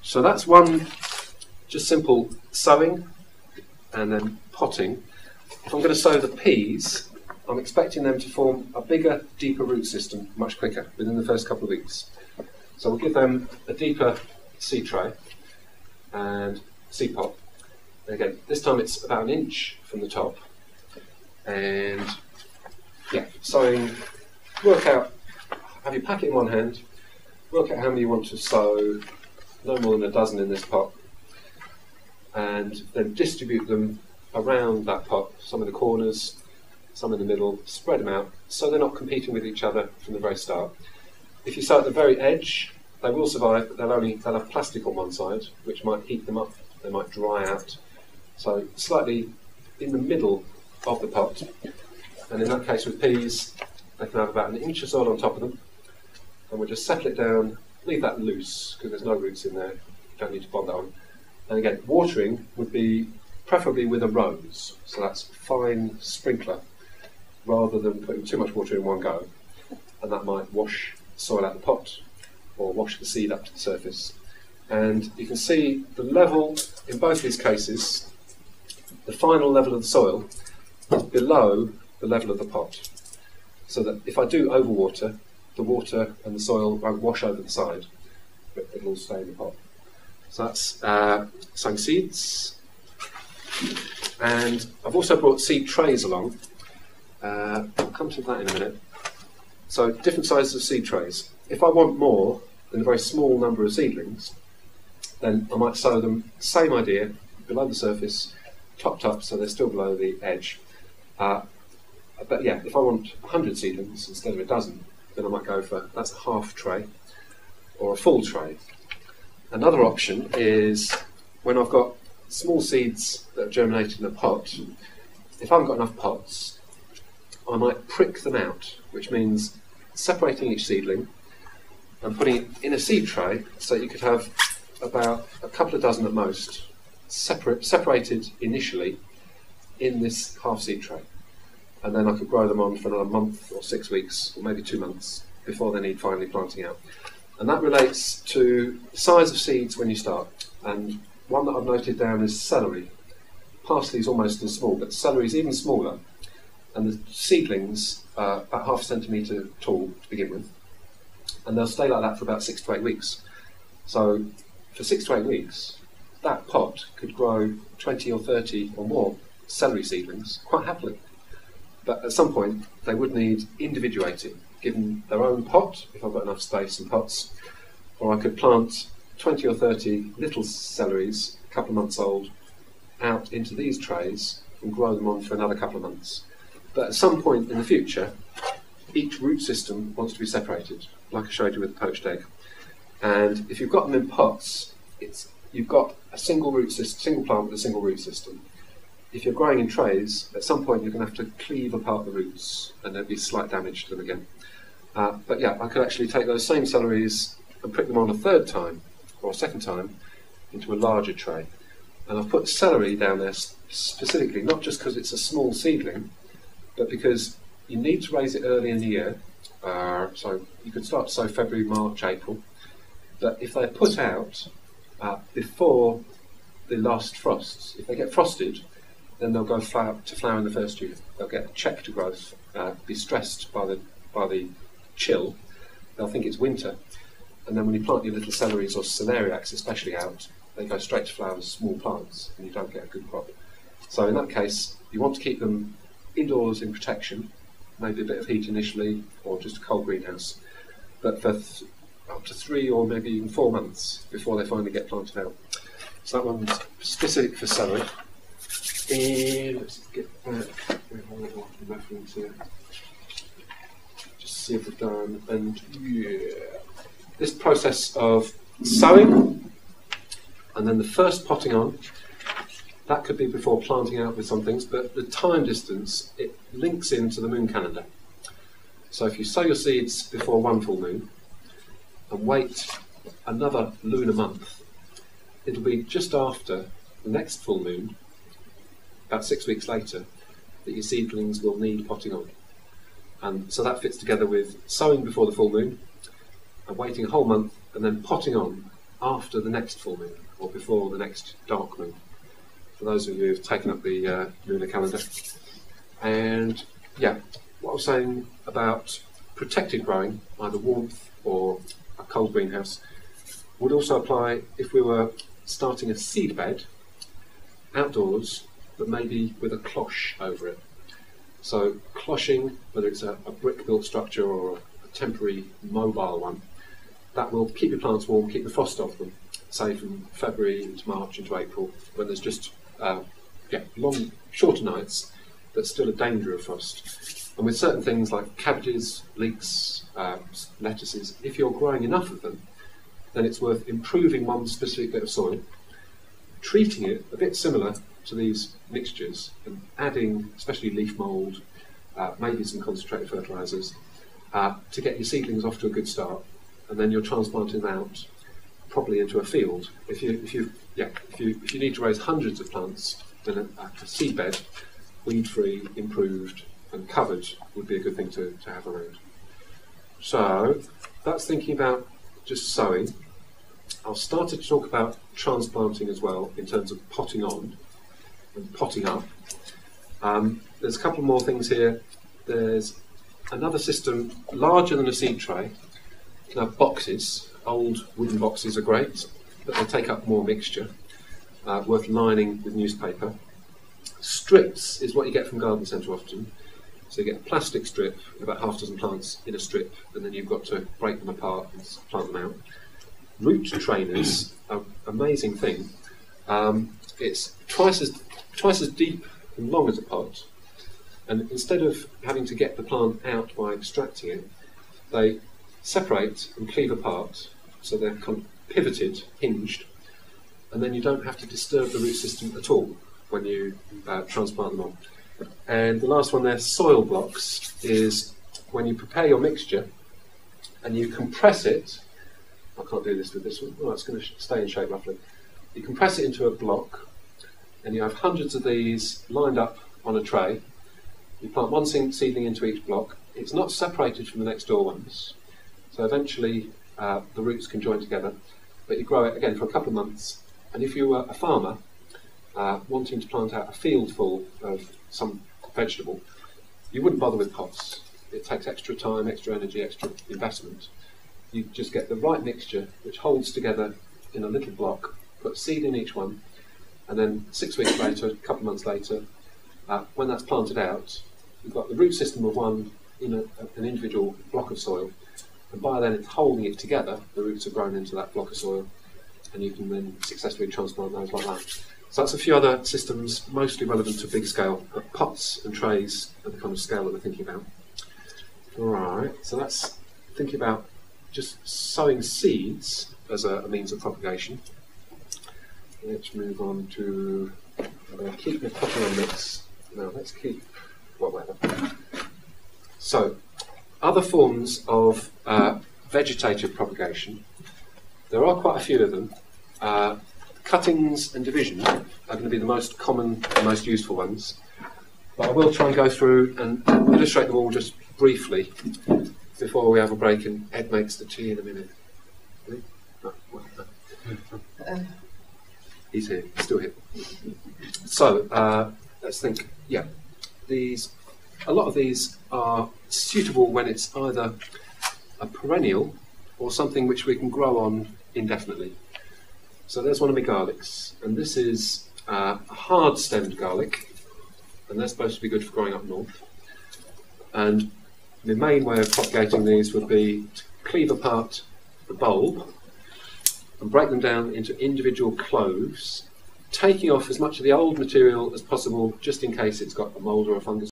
So that's one just simple sowing and then potting. If I'm going to sow the peas, I'm expecting them to form a bigger, deeper root system much quicker within the first couple of weeks. So we'll give them a deeper seed tray and seed pot. And again, this time it's about 1 inch from the top. And yeah, sowing, work out, have your packet in one hand, work out how many you want to sow, no more than a dozen in this pot, and then distribute them around that pot, some in the corners, some in the middle, spread them out so they're not competing with each other from the very start. If you sow at the very edge, they will survive, but they'll have plastic on one side, which might heat them up, they might dry out. So slightly in the middle of the pot. And in that case with peas, they can have about 1 inch of soil on top of them. And we'll just settle it down, leave that loose, because there's no roots in there, you don't need to bond that on. And again, watering would be preferably with a rose, so that's fine sprinkler, rather than putting too much water in one go. And that might wash soil out the pot, or wash the seed up to the surface. And you can see the level, in both these cases, the final level of the soil is below the level of the pot. So that if I do overwater, the water and the soil won't wash over the side, but it'll all stay in the pot. So that's Sowing Seeds. And I've also brought seed trays along. I'll come to that in a minute. So different sizes of seed trays. If I want more than a very small number of seedlings, then I might sow them, same idea, below the surface, topped up so they're still below the edge. But yeah, if I want 100 seedlings instead of a dozen, then I might go for, that's a half tray or a full tray. Another option is when I've got small seeds that have germinated in a pot, if I haven't got enough pots, I might prick them out, which means separating each seedling and putting it in a seed tray so you could have about a couple of dozen at most separated initially in this half seed tray. And then I could grow them on for another month or 6 weeks or maybe 2 months before they need finally planting out. And that relates to the size of seeds when you start. And one that I've noted down is celery. Parsley is almost as small, but celery is even smaller. And the seedlings are about 0.5 centimetre tall to begin with. And they'll stay like that for about 6 to 8 weeks. So for 6 to 8 weeks, that pot could grow 20 or 30 or more celery seedlings quite happily. But at some point, they would need individuating, given their own pot, if I've got enough space and pots, or I could plant 20 or 30 little celeries, a couple of months old, out into these trays and grow them on for another couple of months. But at some point in the future, each root system wants to be separated, like I showed you with the poached egg. And if you've got them in pots, you've got a single root system, single plant with a single root system. If you're growing in trays, at some point you're going to have to cleave apart the roots and there'll be slight damage to them again. But yeah, I could actually take those same celeries and prick them on a third time or a second time into a larger tray. And I've put celery down there specifically, not just because it's a small seedling, but because you need to raise it early in the year. So you could start to sow February, March, April. But if they're put out before the last frosts, if they get frosted, then they'll go to flower in the first year. They'll get checked growth, be stressed by the chill. They'll think it's winter. And then when you plant your little celeries or celeriacs especially out, they go straight to flower as small plants and you don't get a good crop. So in that case, you want to keep them indoors in protection, maybe a bit of heat initially or just a cold greenhouse, but for up to 3 or maybe even 4 months before they finally get planted out. So that one's specific for celery. And let's get back where I can reference here. Just see if we've done, and yeah, this process of sowing and then the first potting on, that could be before planting out with some things, but the time distance, it links into the moon calendar. So if you sow your seeds before one full moon and wait another lunar month, it'll be just after the next full moon, about 6 weeks later, that your seedlings will need potting on. And so that fits together with sowing before the full moon and waiting a whole month and then potting on after the next full moon or before the next dark moon, for those of you who've taken up the lunar calendar. And yeah, what I was saying about protected growing, either warmth or a cold greenhouse, would also apply if we were starting a seed bed outdoors, but maybe with a cloche over it. So cloching, whether it's a brick-built structure or a temporary mobile one, that will keep your plants warm, keep the frost off them, say from February into March into April, when there's just long, shorter nights, but still a danger of frost. And with certain things like cabbages, leeks, lettuces, if you're growing enough of them, then it's worth improving one specific bit of soil, treating it a bit similar to these mixtures, and adding especially leaf mould, maybe some concentrated fertilisers, to get your seedlings off to a good start, and then you're transplanting them out properly into a field. If you need to raise hundreds of plants, then a seed bed, weed-free, improved, and covered would be a good thing to have around. So that's thinking about just sowing. I've started to talk about transplanting as well in terms of potting on and potting up. There's a couple more things here. There's another system larger than a seed tray. You can have boxes. Old wooden boxes are great, but they take up more mixture, worth lining with newspaper. Strips is what you get from garden centre often. So you get a plastic strip, about half a dozen plants in a strip, and then you've got to break them apart and plant them out. Root trainers are an amazing thing. It's twice as deep and long as a pot, and instead of having to get the plant out by extracting it, they separate and cleave apart, so they're kind of pivoted, hinged, and then you don't have to disturb the root system at all when you transplant them on. And the last one there, soil blocks, is when you prepare your mixture and you compress it. I can't do this with this one. Oh, it's going to stay in shape roughly. You compress it into a block, and you have hundreds of these lined up on a tray. You plant one seedling into each block. It's not separated from the next door ones, so eventually the roots can join together. But you grow it again for a couple of months. And if you were a farmer wanting to plant out a field full of some vegetable, you wouldn't bother with pots. It takes extra time, extra energy, extra investment. You just get the right mixture which holds together in a little block, put seed in each one, and then 6 weeks later, a couple of months later, when that's planted out, you've got the root system of one in an individual block of soil, and by then it's holding it together. The roots are grown into that block of soil, and you can then successfully transplant those like that. So that's a few other systems, mostly relevant to big scale, but pots and trays are the kind of scale that we're thinking about. Alright, so that's thinking about just sowing seeds as a means of propagation. Let's move on to keep the potting on mix. Now let's keep whatever. So, other forms of vegetative propagation, there are quite a few of them. Cuttings and division are going to be the most common and most useful ones, but I will try and go through and illustrate them all just briefly before we have a break and Ed makes the tea in a minute. He's here, he's still here. So let's think. Yeah, a lot of these are suitable when it's either a perennial or something which we can grow on indefinitely. So there's one of my garlics, and this is a hard-stemmed garlic, and they're supposed to be good for growing up north. And the main way of propagating these would be to cleave apart the bulb and break them down into individual cloves, taking off as much of the old material as possible, just in case it's got a mould or a fungus